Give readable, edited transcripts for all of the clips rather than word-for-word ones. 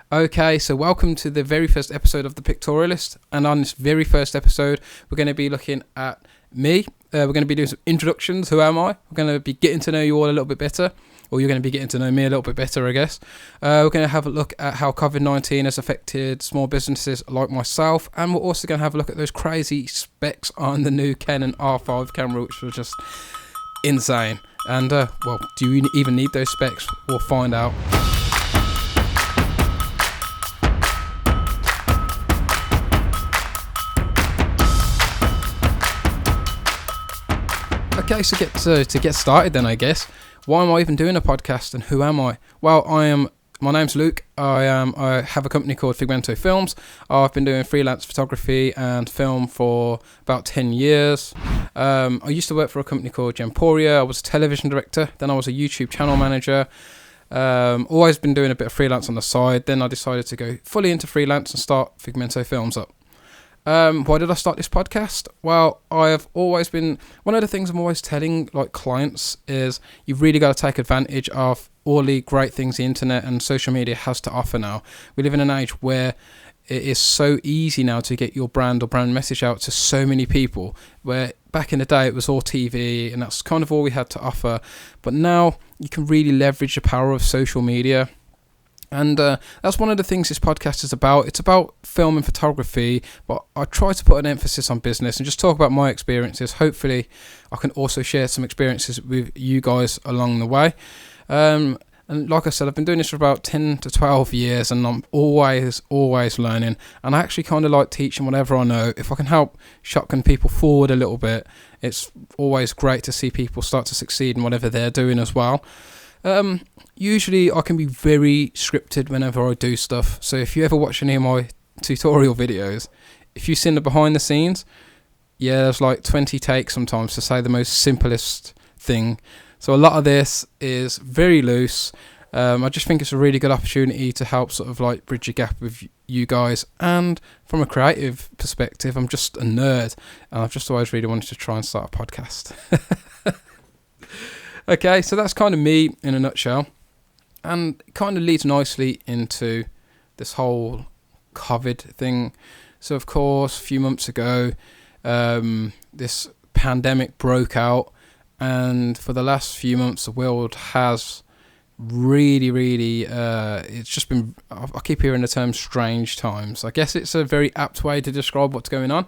Okay, so welcome to the very first episode of The Pictorialist. And on this very first episode, we're going to be looking at me. We're going to be doing some introductions. Who am I? We're going to be getting to know you all a little bit better. Or you're going to be getting to know me a little bit better, I guess. We're going to have a look at how COVID-19 has affected small businesses like myself. And we're also going to have a look at those crazy specs on the new Canon R5 camera, which was just insane. And, well, do you even need those specs? We'll find out. Okay, so to get started then, I guess. Why am I even doing a podcast, and who am I? Well, my name's Luke. I have a company called Figmento Films. I've been doing freelance photography and film for about 10 years. I used to work for a company called Gemporia. I was a television director. Then I was a YouTube channel manager. Always been doing a bit of freelance on the side. Then I decided to go fully into freelance and start Figmento Films up. Why did I start this podcast? Well, I have always been, one of the things I'm always telling like clients is you've really got to take advantage of all the great things the internet and social media has to offer now. We live in an age where it is so easy now to get your brand or brand message out to so many people, where back in the day it was all TV and that's kind of all we had to offer. But now you can really leverage the power of social media. And that's one of the things this podcast is about. It's about film and photography, but I try to put an emphasis on business and just talk about my experiences. Hopefully, I can also share some experiences with you guys along the way. And like I said, I've been doing this for about 10 to 12 years, and I'm always learning. And I actually kind of like teaching whatever I know. If I can help shotgun people forward a little bit, it's always great to see people start to succeed in whatever they're doing as well. Usually I can be very scripted whenever I do stuff. So if you ever watch any of my tutorial videos, if you've seen the behind the scenes, there's like 20 takes sometimes to say the most simplest thing. So a lot of this is very loose. I just think it's a really good opportunity to help sort of like bridge a gap with you guys. And from a creative perspective, I'm just a nerd, and I've just always really wanted to try and start a podcast. Okay, so that's kind of me in a nutshell, and it kind of leads nicely into this whole COVID thing. So, of course, a few months ago, this pandemic broke out, and for the last few months, the world has really, it's just been, I keep hearing the term strange times. I guess it's a very apt way to describe what's going on.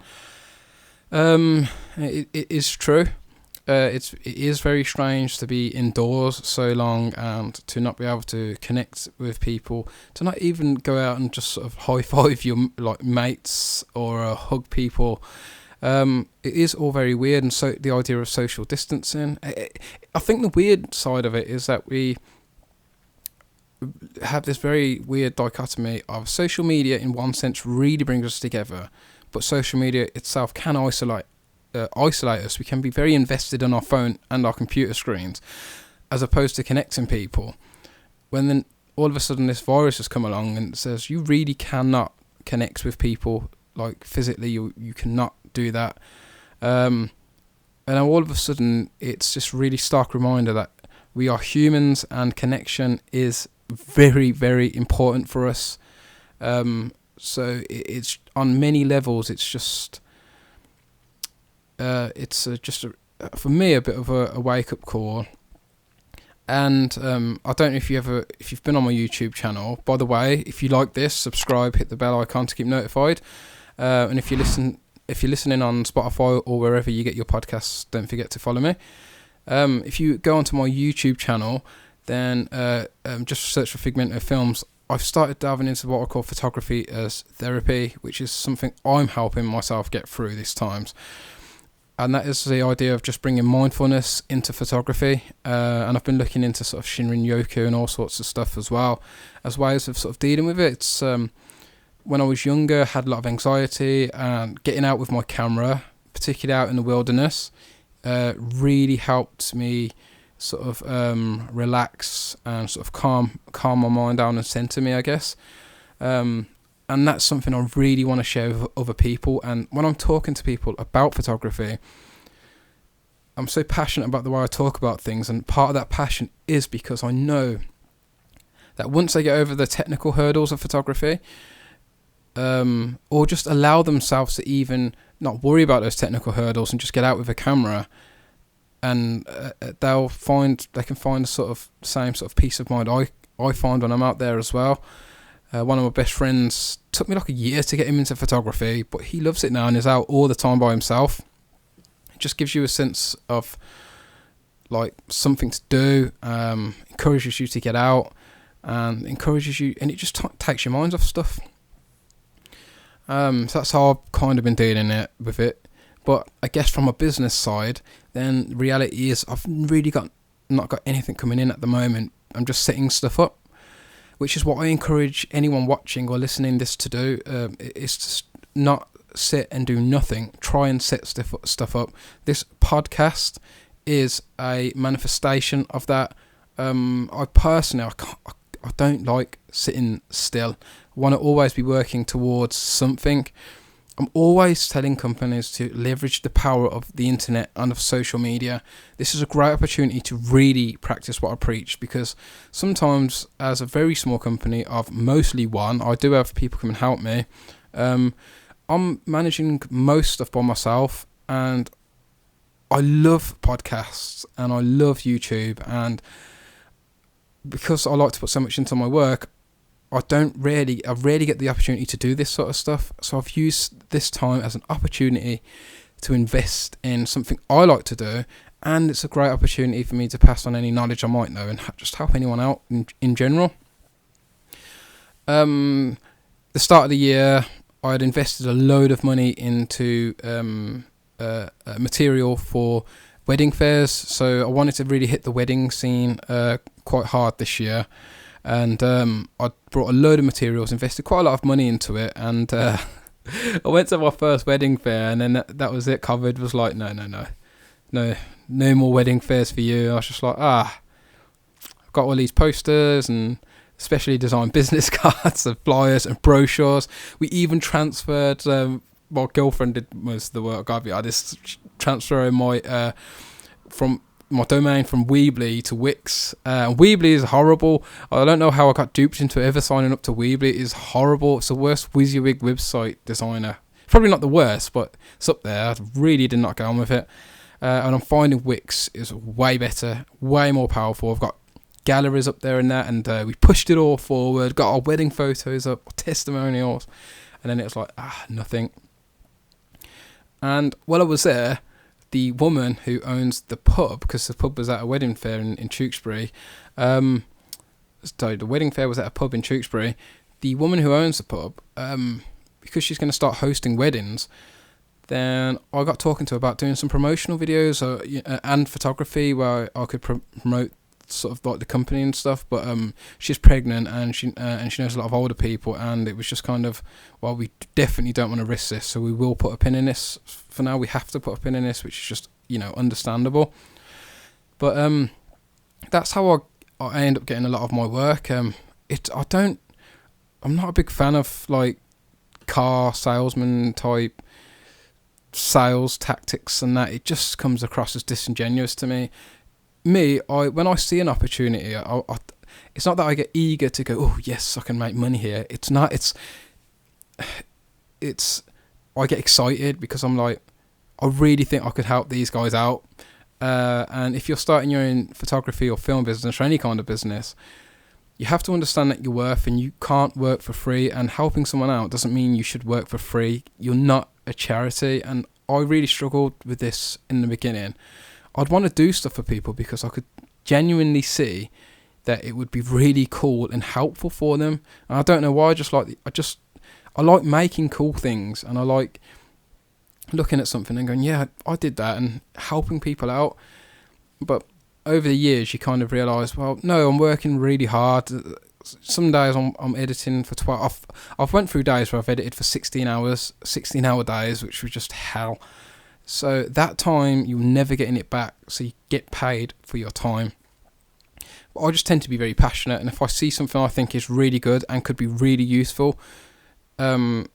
It is true. It is very strange to be indoors so long and to not be able to connect with people, to not even go out and just sort of high five your like mates or hug people. It is all very weird, and so the idea of social distancing. I think the weird side of it is that we have this very weird dichotomy of social media in one sense really brings us together, but social media itself can isolate us. We can be very invested in our phone and our computer screens as opposed to connecting people. When then all of a sudden this virus has come along and says you really cannot connect with people like physically, you cannot do that, and now all of a sudden it's just really stark reminder that we are humans and connection is very, very important for us. So it's on many levels, it's just for me a bit of a wake-up call. And I don't know if you've been on my YouTube channel. By the way, if you like this, subscribe, hit the bell icon to keep notified. And if you're listening on Spotify or wherever you get your podcasts, don't forget to follow me. If you go onto my YouTube channel, then just search for Figmento Films. I've started delving into what I call photography as therapy, which is something I'm helping myself get through these times. And that is the idea of just bringing mindfulness into photography. And I've been looking into sort of Shinrin-yoku and all sorts of stuff as well, as ways of sort of dealing with it. It's when I was younger, I had a lot of anxiety, and getting out with my camera, particularly out in the wilderness, really helped me sort of relax and sort of calm my mind down and center me, I guess. And that's something I really want to share with other people. And when I'm talking to people about photography, I'm so passionate about the way I talk about things. And part of that passion is because I know that once they get over the technical hurdles of photography, or just allow themselves to even not worry about those technical hurdles and just get out with a camera, and they can find the sort of same sort of peace of mind I find when I'm out there as well. One of my best friends, took me like a year to get him into photography, but he loves it now and is out all the time by himself. It just gives you a sense of like something to do, encourages you to get out, and encourages you, and it just takes your mind off stuff. So that's how I've kind of been dealing with it. But I guess from a business side, then reality is I've really not got anything coming in at the moment. I'm just setting stuff up, which is what I encourage anyone watching or listening this to do. Is to not sit and do nothing. Try and set stuff up. This podcast is a manifestation of that. I personally, I don't like sitting still. I want to always be working towards something. I'm always telling companies to leverage the power of the internet and of social media. This is a great opportunity to really practice what I preach, because sometimes as a very small company of mostly one, I do have people come and help me. I'm managing most stuff by myself, and I love podcasts and I love YouTube, and because I like to put so much into my work, I rarely get the opportunity to do this sort of stuff. So I've used this time as an opportunity to invest in something I like to do, and it's a great opportunity for me to pass on any knowledge I might know and just help anyone out in general. The start of the year, I had invested a load of money into material for wedding fairs, so I wanted to really hit the wedding scene quite hard this year. And I brought a load of materials, invested quite a lot of money into it, and I went to my first wedding fair, and then that was it. COVID was like, no more wedding fairs for you. I was just like, I've got all these posters and specially designed business cards and flyers and brochures. We even transferred, my girlfriend did most of the work. I just transferred my from my domain from Weebly to Wix. Weebly is horrible. I don't know how I got duped into ever signing up to Weebly. It is horrible. It's the worst WYSIWYG website designer. Probably not the worst, but it's up there. I really did not get on with it. And I'm finding Wix is way better, way more powerful. I've got galleries up there and that, and we pushed it all forward, got our wedding photos up, testimonials, and then it was like, nothing. And while I was there, the woman who owns the pub, because the pub was at a wedding fair in Tewkesbury, the wedding fair was at a pub in Tewkesbury, the woman who owns the pub, because she's going to start hosting weddings, then I got talking to her about doing some promotional videos and photography where I could promote sort of like the company and stuff, but she's pregnant and she knows a lot of older people, and it was just kind of, well, we definitely don't want to risk this, so we will put a pin in this for now. We have to put a pin in this, which is just, understandable. But that's how I end up getting a lot of my work. I'm not a big fan of like car salesman type sales tactics and that. It just comes across as disingenuous to me. When I see an opportunity, it's not that I get eager to go, oh yes, I can make money here. It's not. I get excited because I'm like, I really think I could help these guys out. And if you're starting your own photography or film business or any kind of business, you have to understand that you're worth, and you can't work for free. And helping someone out doesn't mean you should work for free. You're not a charity. And I really struggled with this in the beginning. I'd want to do stuff for people because I could genuinely see that it would be really cool and helpful for them. And I don't know why, I like making cool things, and I like looking at something and going, yeah, I did that, and helping people out. But over the years, you kind of realise, well, no, I'm working really hard. Some days I'm editing for 12. I've went through days where I've edited for 16 hours, 16-hour days, which was just hell. So that time, you're never getting it back. So you get paid for your time. But I just tend to be very passionate. And if I see something I think is really good and could be really useful, then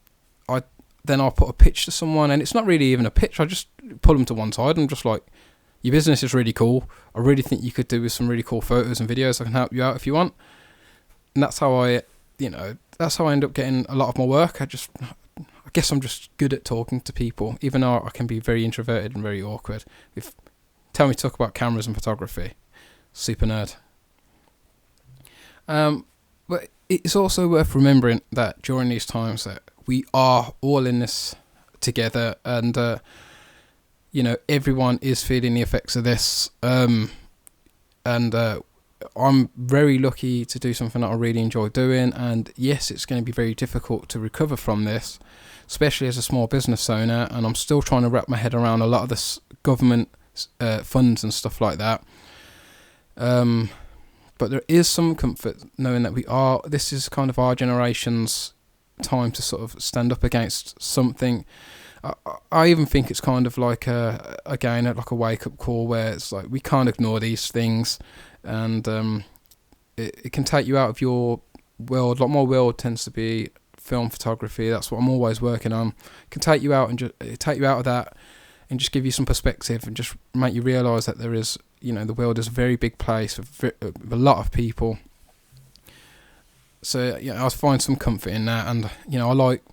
I'll put a pitch to someone. And it's not really even a pitch. I just pull them to one side. And I'm just like, your business is really cool. I really think you could do with some really cool photos and videos. I can help you out if you want. and that's how I end up getting a lot of my work. I guess I'm just good at talking to people, even though I can be very introverted and very awkward. Tell me to talk about cameras and photography, super nerd. But it's also worth remembering that during these times that we are all in this together, and everyone is feeling the effects of this. And I'm very lucky to do something that I really enjoy doing, and yes, it's going to be very difficult to recover from this, especially as a small business owner, and I'm still trying to wrap my head around a lot of this government funds and stuff like that. But there is some comfort knowing that this is kind of our generation's time to sort of stand up against something. I even think it's kind of like a wake-up call, where it's like we can't ignore these things, and it can take you out of your world. Like my world tends to be film photography. That's what I'm always working on. It can take you out and take you out of that, and just give you some perspective, and just make you realise that there is, the world is a very big place with a lot of people. So I find some comfort in that, and I like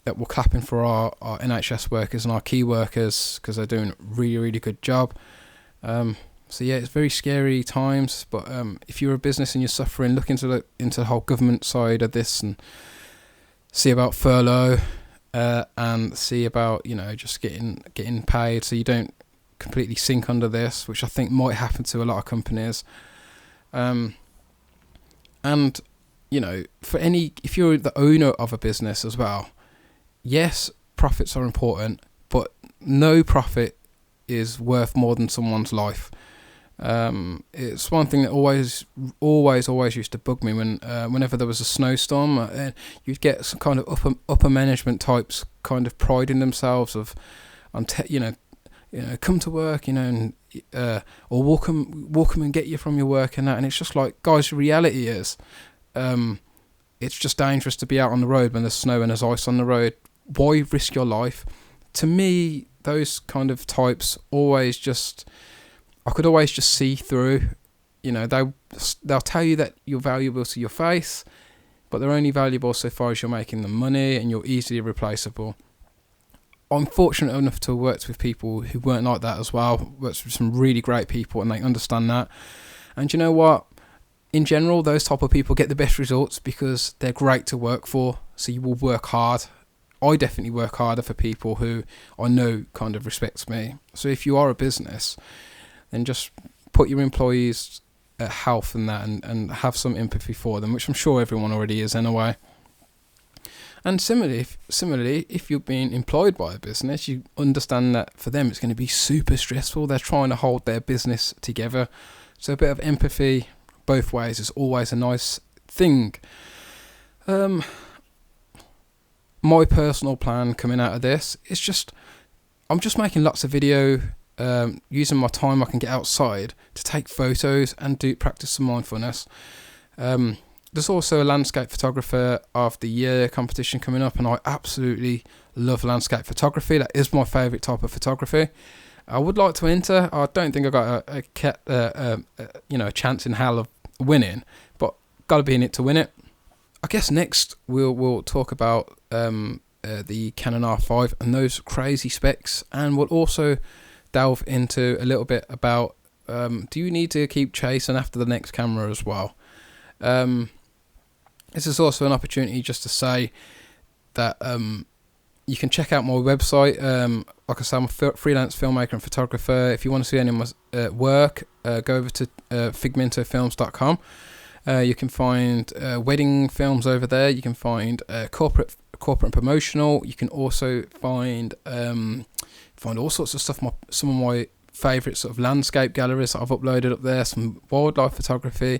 that we're clapping for our NHS workers and our key workers, because they're doing a really, really good job. So it's very scary times, but if you're a business and you're suffering, look into the whole government side of this and see about furlough, and see about just getting paid so you don't completely sink under this, which I think might happen to a lot of companies. And if you're the owner of a business as well, yes, profits are important, but no profit is worth more than someone's life. It's one thing that always used to bug me whenever there was a snowstorm. You'd get some kind of upper management types kind of priding themselves come to work, and or we'll come and get you from your work and that. And it's just like, guys, the reality is, it's just dangerous to be out on the road when there's snow and there's ice on the road. Why risk your life? To me, those kind of types I could always just see through. They'll tell you that you're valuable to your face, but they're only valuable so far as you're making them money, and you're easily replaceable. I'm fortunate enough to have worked with people who weren't like that as well. Worked with some really great people, and they understand that. And you know what? In general, those type of people get the best results because they're great to work for. So you will work hard. I definitely work harder for people who I know kind of respects me. So if you are a business, then just put your employees' health in that, and have some empathy for them, which I'm sure everyone already is anyway. And similarly, if you're being employed by a business, you understand that for them it's going to be super stressful. They're trying to hold their business together. So a bit of empathy both ways is always a nice thing. My personal plan coming out of this is I'm just making lots of video, using my time I can get outside to take photos and practice some mindfulness. There's also a landscape photographer of the year competition coming up, and I absolutely love landscape photography. That is my favourite type of photography. I would like to enter. I don't think I got a chance in hell of winning, but got to be in it to win it. I guess next we'll talk about the Canon R5 and those crazy specs, and we'll also delve into a little bit about do you need to keep chasing after the next camera as well. This is also an opportunity just to say that you can check out my website. Like I say, I'm a freelance filmmaker and photographer. If you want to see any of my work, go over to figmentofilms.com. You can find wedding films over there. You can find corporate and promotional. You can also find all sorts of stuff. Some of my favourite sort of landscape galleries that I've uploaded up there. Some wildlife photography.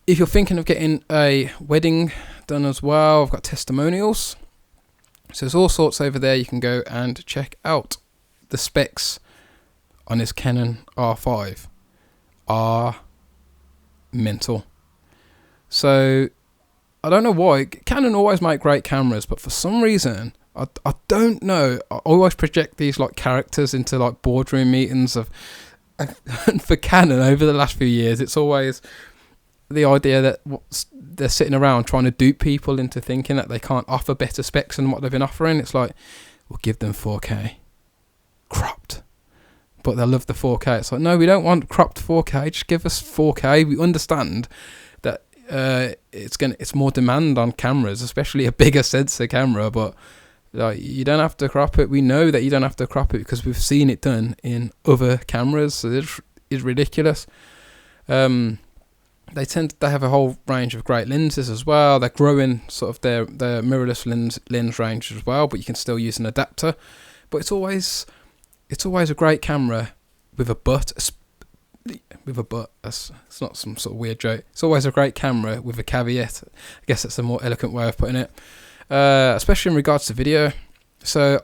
If you're thinking of getting a wedding done as well, I've got testimonials. So there's all sorts over there. You can go and check out. The specs on this Canon R5 are mental. So I don't know why. Canon always make great cameras, but for some reason, I don't know. I always project these like characters into like boardroom meetings and for Canon over the last few years, it's always the idea that they're sitting around trying to dupe people into thinking that they can't offer better specs than what they've been offering. It's like, we'll give them 4K cropped, but they'll love the 4K. It's like, no, we don't want cropped 4K. Just give us 4K. We understand that it's more demand on cameras, especially a bigger sensor camera, but like, you don't have to crop it. We know that you don't have to crop it because we've seen it done in other cameras. So it's ridiculous. They have a whole range of great lenses as well. They're growing sort of their mirrorless lens range as well, but you can still use an adapter. But it's always a great camera with a but. It's not some sort of weird joke. It's always a great camera with a caveat. I guess that's a more eloquent way of putting it. Especially in regards to video. So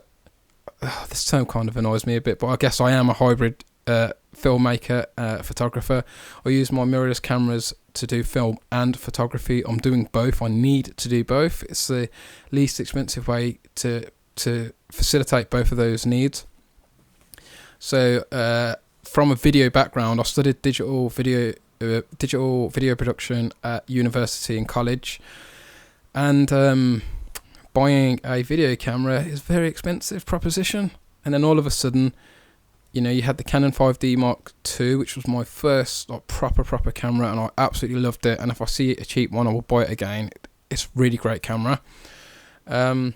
this term kind of annoys me a bit, but I guess I am a hybrid filmmaker, photographer. I use my mirrorless cameras to do film and photography. I'm doing both. I need to do both. It's the least expensive way to facilitate both of those needs. So from a video background, I studied digital video production at university and college, and buying a video camera is a very expensive proposition. And then all of a sudden, you had the Canon 5D Mark II, which was my first proper camera, and I absolutely loved it. And if I see a cheap one, I will buy it again. It's a really great camera. And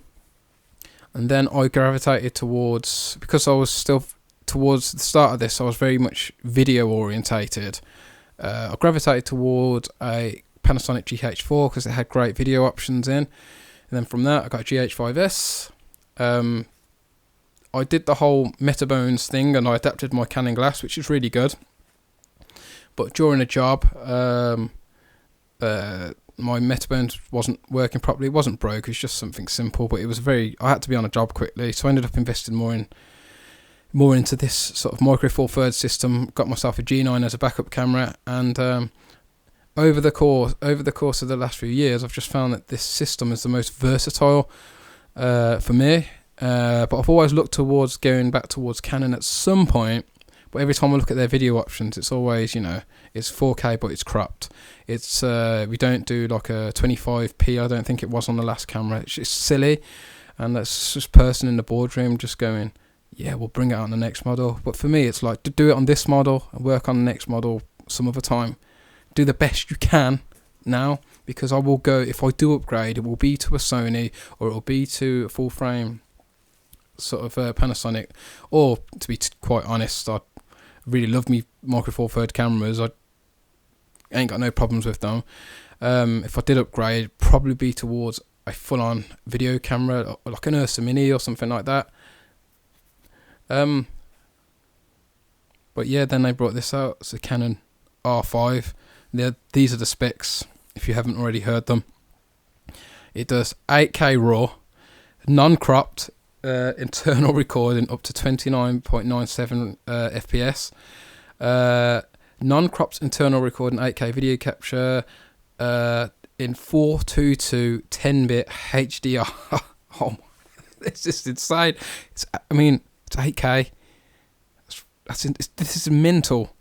then I gravitated towards, because I was still towards the start of this, I was very much video orientated. I gravitated towards a Panasonic GH4 because it had great video options in. And then from that, I got a GH5S. I did the whole Metabones thing, and I adapted my Canon glass, which is really good. But during a job, my Metabones wasn't working properly. It wasn't broke, it was just something simple, but I had to be on a job quickly, so I ended up investing more into this sort of Micro Four Thirds system. Got myself a G9 as a backup camera, and over the course of the last few years, I've just found that this system is the most versatile for me. But I've always looked towards going back towards Canon at some point. But every time I look at their video options, it's always, it's 4K, but it's cropped. It's we don't do like a 25p. I don't think it was on the last camera. It's just silly, and that's just person in the boardroom just going, yeah, we'll bring it out on the next model. But for me, it's like, to do it on this model and work on the next model some other time. Do the best you can now, because I will go, if I do upgrade, it will be to a Sony, or it will be to a full frame sort of Panasonic, or to be quite honest, I really love me Micro Four Thirds cameras. I ain't got no problems with them. If I did upgrade, it'd probably be towards a full-on video camera, like an Ursa Mini or something like that. But yeah, then they brought this out. It's a Canon R5. These are the specs, if you haven't already heard them. It does 8K RAW, non-cropped, internal recording up to 29.97 FPS, non-cropped internal recording 8K video capture in 422 10-bit HDR. Oh, it's just insane. It's 8K. This is mental.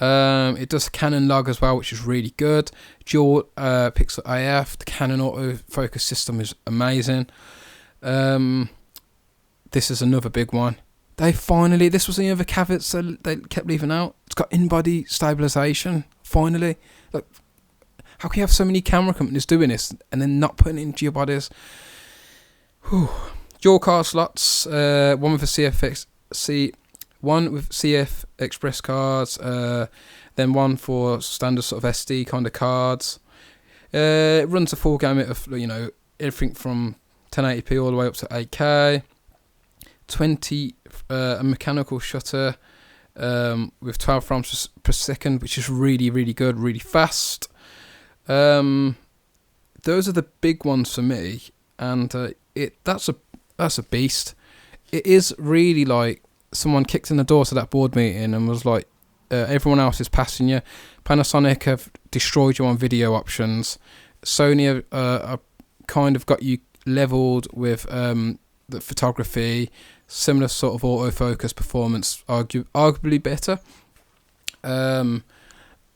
It does Canon log as well, which is really good. Dual pixel AF. The Canon autofocus system is amazing. This is another big one. This was the other caveats that they kept leaving out. It's got in-body stabilization. Finally, like, how can you have so many camera companies doing this and then not putting it into your bodies? Whew. Dual card slots. One with CF Express cards, then one for standard sort of SD kind of cards. It runs a full gamut of everything from 1080p all the way up to 8K. 20 a mechanical shutter with 12 frames per second, which is really, really good, really fast. Those are the big ones for me, and that's a beast. It is really like someone kicked in the door to that board meeting and was like, everyone else is passing you. Panasonic have destroyed you on video options. Sony have kind of got you leveled with the photography, similar sort of autofocus performance, arguably better.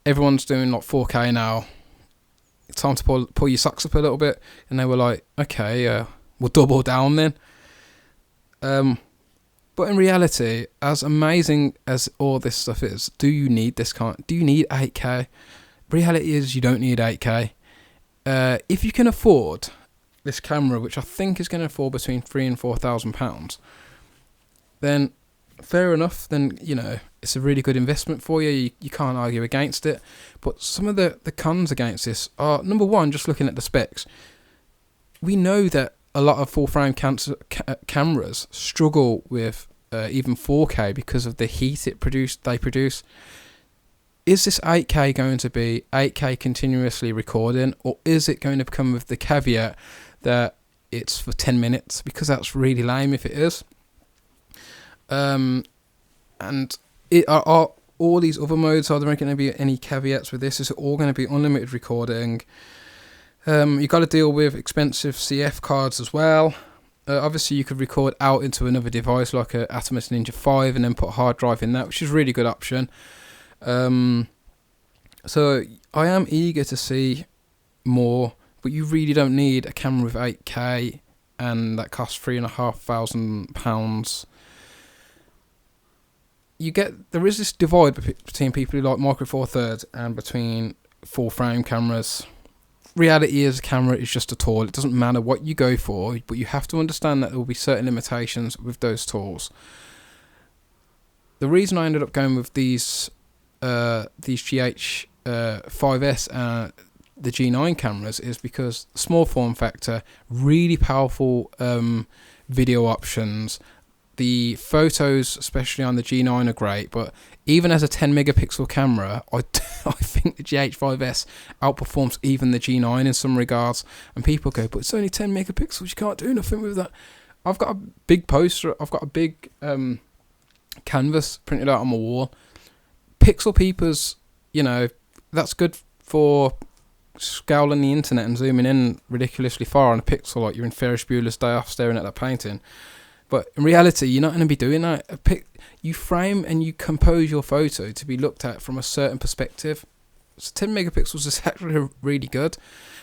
everyone's doing like 4K now. It's time to pull your socks up a little bit. And they were like, okay, we'll double down then. But in reality, as amazing as all this stuff is, do you need 8K? Reality is you don't need 8K. If you can afford this camera, which I think is going to fall between £3,000 and £4,000, then fair enough. Then, you know, it's a really good investment for you. You can't argue against it. But some of the cons against this are, number one, just looking at the specs. We know that a lot of full frame cameras struggle with even 4K because of the heat they produce. Is this 8K going to be 8K continuously recording, or is it going to come with the caveat that it's for 10 minutes? Because that's really lame if it is. And are all these other modes, are there going to be any caveats with this? Is it all going to be unlimited recording? You've got to deal with expensive CF cards as well. Obviously, you could record out into another device like a Atomos Ninja 5 and then put a hard drive in that, which is a really good option. So I am eager to see more, but you really don't need a camera with 8K and that costs £3,500. There is this divide between people who like Micro Four Thirds and between full frame cameras. Reality is, a camera is just a tool. It doesn't matter what you go for, but you have to understand that there will be certain limitations with those tools. The reason I ended up going with these GH 5S and the G9 cameras is because small form factor, really powerful video options. The photos, especially on the G9, are great, but even as a 10 megapixel camera, I think the GH5S outperforms even the G9 in some regards. And people go, but it's only 10 megapixels, you can't do nothing with that. I've got a big poster, I've got a big canvas printed out on my wall. Pixel peepers, you know, that's good for scouring the internet and zooming in ridiculously far on a pixel, like you're in Ferris Bueller's Day Off staring at that painting. But in reality, you're not going to be doing that. You frame and you compose your photo to be looked at from a certain perspective. So 10 megapixels is actually really good.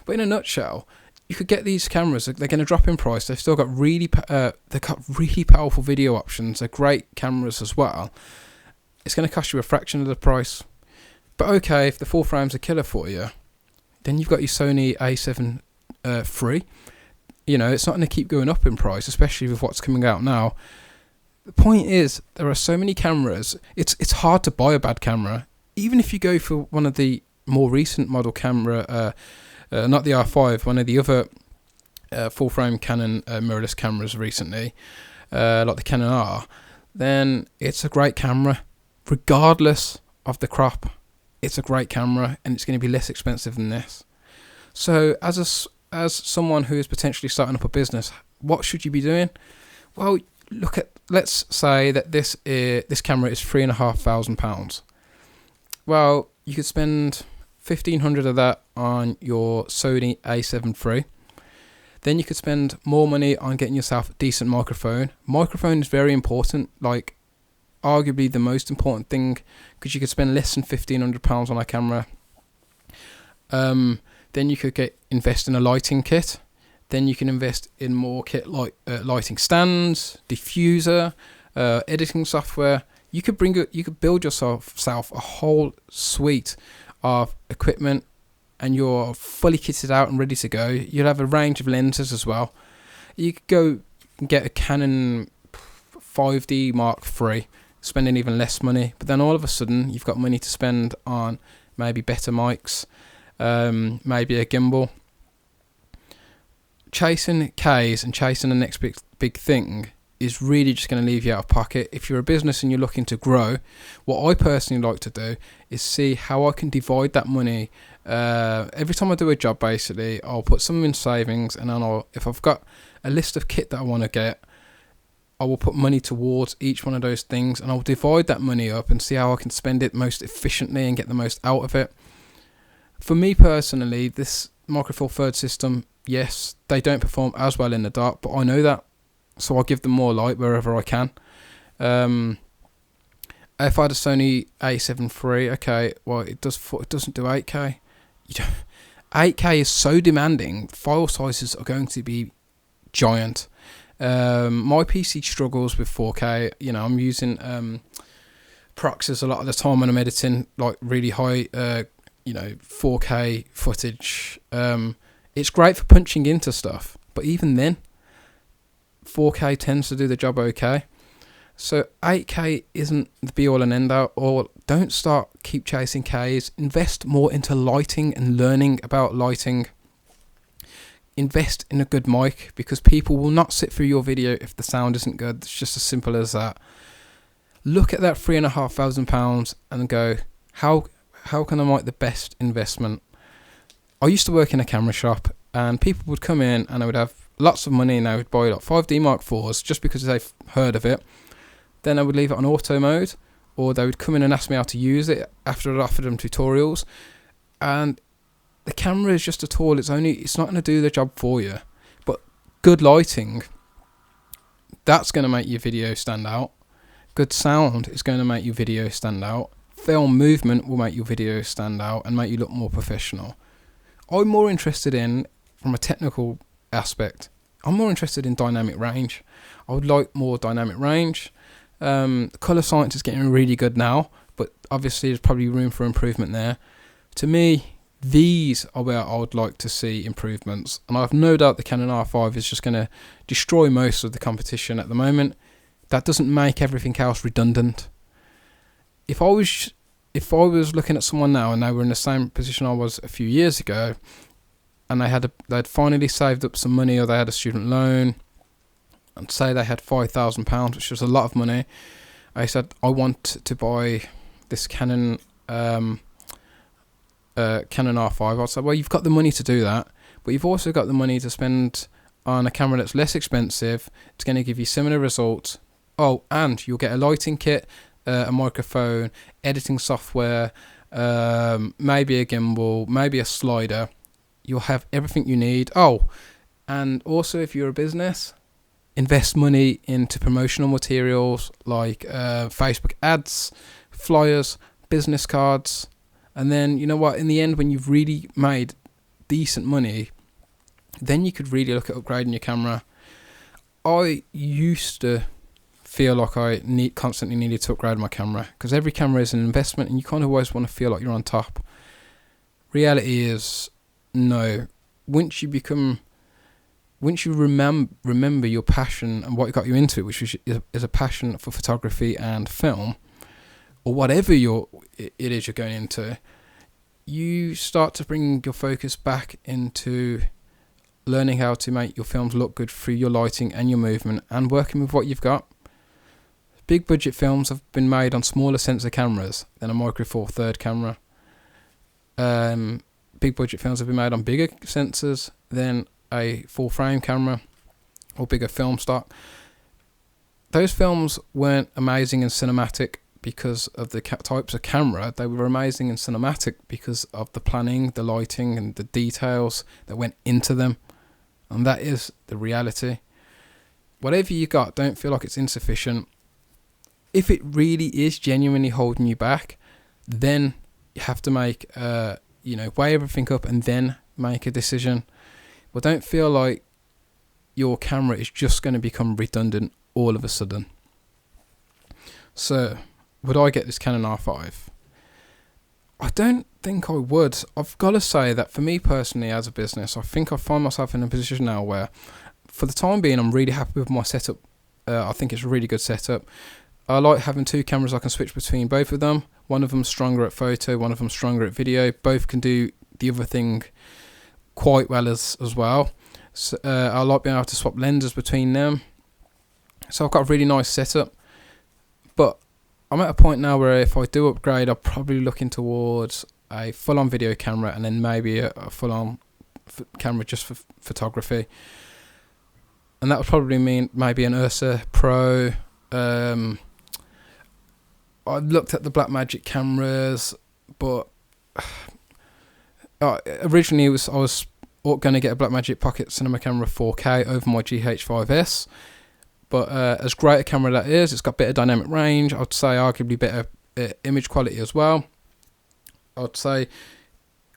But in a nutshell, you could get these cameras. They're going to drop in price. They've still got really powerful video options. They're great cameras as well. It's going to cost you a fraction of the price. But okay, if the full frame's a killer for you, then you've got your Sony A7 III. You know, it's not going to keep going up in price, especially with what's coming out now. The point is, there are so many cameras. It's hard to buy a bad camera. Even if you go for one of the more recent model camera, not the R5, one of the other full-frame Canon mirrorless cameras recently, like the Canon R, then it's a great camera. Regardless of the crop, it's a great camera, and it's going to be less expensive than this. So, as someone who is potentially starting up a business, what should you be doing? Well, let's say that this camera is £3,500. Well, you could spend £1,500 of that on your Sony A7 III. Then you could spend more money on getting yourself a decent microphone. Microphone is very important, like arguably the most important thing, because you could spend less than £1,500 on a camera. Then you could invest in a lighting kit. Then you can invest in more kit like lighting stands, diffuser, editing software. You could build yourself a whole suite of equipment, and you're fully kitted out and ready to go. You'll have a range of lenses as well. You could go and get a Canon 5D Mark III, spending even less money. But then all of a sudden, you've got money to spend on maybe better mics. Maybe a gimbal. Chasing Ks and chasing the next big thing is really just going to leave you out of pocket. If you're a business and you're looking to grow, what I personally like to do is see how I can divide that money. Every time I do a job, basically, I'll put some in savings, and then if I've got a list of kit that I want to get, I will put money towards each one of those things, and I'll divide that money up and see how I can spend it most efficiently and get the most out of it. For me personally, this Micro Four Thirds system, yes, they don't perform as well in the dark, but I know that, so I'll give them more light wherever I can. if I had a Sony A7 III, okay, well it doesn't do 8K. 8K is so demanding. File sizes are going to be giant. My PC struggles with 4K. I'm using Proxys a lot of the time when I'm editing like really high 4K footage. It's great for punching into stuff, but even then 4K tends to do the job okay. So 8K isn't the be all and end out. Or don't keep chasing Ks. Invest more into lighting and learning about lighting. Invest in a good mic, because people will not sit through your video if the sound isn't good. It's just as simple as that. Look at that £3,500 and go, how can I make the best investment? I used to work in a camera shop, and people would come in and they would have lots of money, and they would buy like 5D Mark IVs just because they've heard of it. Then I would leave it on auto mode, or they would come in and ask me how to use it after I'd offered them tutorials. And the camera is just a tool. It's not going to do the job for you. But good lighting, that's going to make your video stand out. Good sound is going to make your video stand out. Film movement will make your video stand out and make you look more professional. I'm more interested in, from a technical aspect, I'm more interested in dynamic range. I would like more dynamic range. Colour science is getting really good now, but obviously there's probably room for improvement there. To me, these are where I would like to see improvements, and I have no doubt the Canon R5 is just going to destroy most of the competition at the moment. That doesn't make everything else redundant. If I was looking at someone now and they were in the same position I was a few years ago, and they'd finally saved up some money, or they had a student loan, and say they had £5,000, which was a lot of money. I said, I want to buy this Canon R5. I'd say, well, you've got the money to do that, but you've also got the money to spend on a camera that's less expensive. It's going to give you similar results. Oh, and you'll get a lighting kit, a microphone, editing software, maybe a gimbal, maybe a slider. You'll have everything you need. Oh, and also if you're a business, invest money into promotional materials like Facebook ads, flyers, business cards. And then, you know what, in the end, when you've really made decent money, then you could really look at upgrading your camera. I used to feel like I constantly needed to upgrade my camera, because every camera is an investment and you kind of always want to feel like you're on top. Reality is, no. Once you remember your passion and what got you into it, which is a passion for photography and film, or whatever it is you're going into, you start to bring your focus back into learning how to make your films look good through your lighting and your movement, and working with what you've got. Big budget films have been made on smaller sensor cameras than a Micro Four Third camera. Big budget films have been made on bigger sensors than a full frame camera or bigger film stock. Those films weren't amazing in cinematic because of the types of camera. They were amazing in cinematic because of the planning, the lighting, and the details that went into them. And that is the reality. Whatever you got, don't feel like it's insufficient. If it really is genuinely holding you back, then you have to make weigh everything up and then make a decision. But don't feel like your camera is just going to become redundant all of a sudden. So, would I get this Canon R5? I don't think I would. I've got to say that for me personally as a business, I think I find myself in a position now where, for the time being, I'm really happy with my setup. I think it's a really good setup. I like having two cameras I can switch between both of them. One of them's stronger at photo, one of them's stronger at video. Both can do the other thing quite well as well. So, I like being able to swap lenses between them. So I've got a really nice setup. But I'm at a point now where if I do upgrade, I'll probably looking towards a full-on video camera, and then maybe a full-on camera just for photography. And that would probably mean maybe an Ursa Pro. I looked at the Blackmagic cameras, but originally I was going to get a Blackmagic Pocket Cinema Camera 4K over my GH5S, But as great a camera that is, it's got better dynamic range. I'd say arguably better image quality as well. I'd say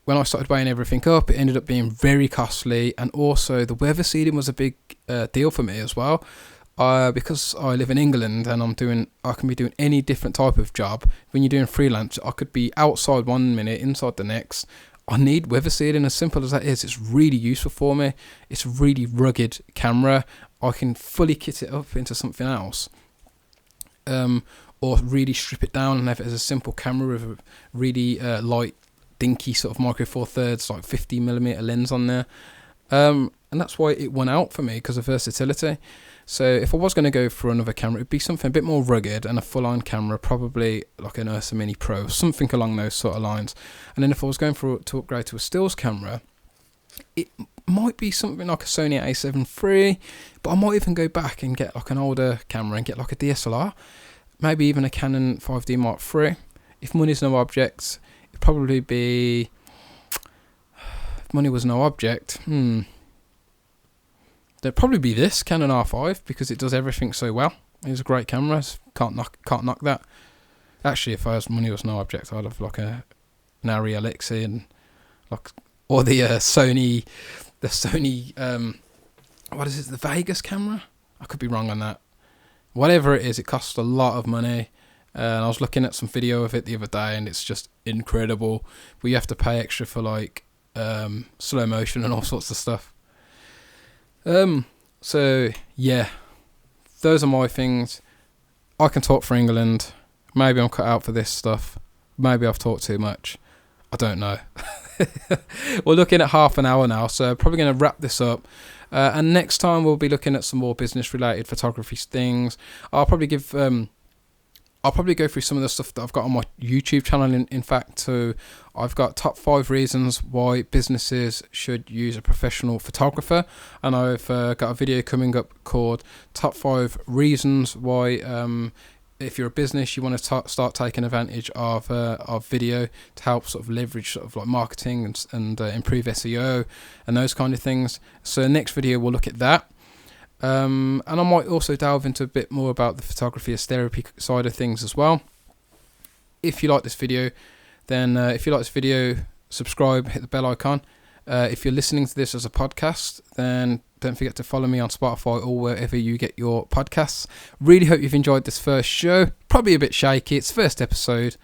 when I started weighing everything up, it ended up being very costly, and also the weather sealing was a big deal for me as well. Because I live in England and I can be doing any different type of job. When you're doing freelance, I could be outside one minute, inside the next. I need weather sealing, as simple as that is. It's really useful for me. It's a really rugged camera. I can fully kit it up into something else, or really strip it down and have it as a simple camera with a really light, dinky sort of micro four thirds, like 50mm lens on there. And that's why it won out for me, because of versatility. So if I was going to go for another camera, it'd be something a bit more rugged and a full-on camera, probably like an Ursa Mini Pro, something along those sort of lines. And then if I was going to upgrade to a stills camera, it might be something like a Sony a7 III, but I might even go back and get like an older camera and get like a DSLR, maybe even a Canon 5D Mark III. If money's no object, it'd probably be... If money was no object, there'd probably be this Canon R5, because it does everything so well. It's a great camera. Can't knock that. Actually, if money was no object, I'd have like an Arri Alexi and like, or the Sony, what is it? The Vegas camera? I could be wrong on that. Whatever it is, it costs a lot of money. And I was looking at some video of it the other day, and it's just incredible. But you have to pay extra for like slow motion and all sorts of stuff. So yeah, those are my things. I can talk for England. Maybe I'm cut out for this stuff. Maybe I've talked too much. I don't know. We're looking at half an hour now, so probably going to wrap this up. And next time we'll be looking at some more business-related photography things. I'll probably go through some of the stuff that I've got on my YouTube channel. In fact, so I've got top 5 reasons why businesses should use a professional photographer, and I've got a video coming up called top 5 reasons why if you're a business, you want to start taking advantage of video to help sort of leverage sort of like marketing and improve SEO and those kind of things. So next video we'll look at that. And I might also delve into a bit more about the photography as therapy side of things as well. If you like this video, then subscribe, hit the bell icon. If you're listening to this as a podcast, then don't forget to follow me on Spotify or wherever you get your podcasts. Really hope you've enjoyed this first show. Probably a bit shaky. It's first episode.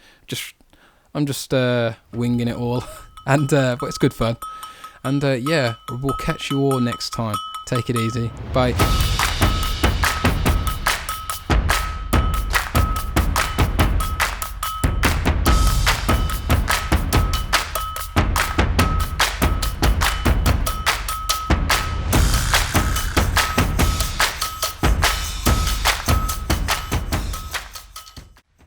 I'm just winging it all, and but it's good fun. And yeah, we'll catch you all next time. Take it easy. Bye.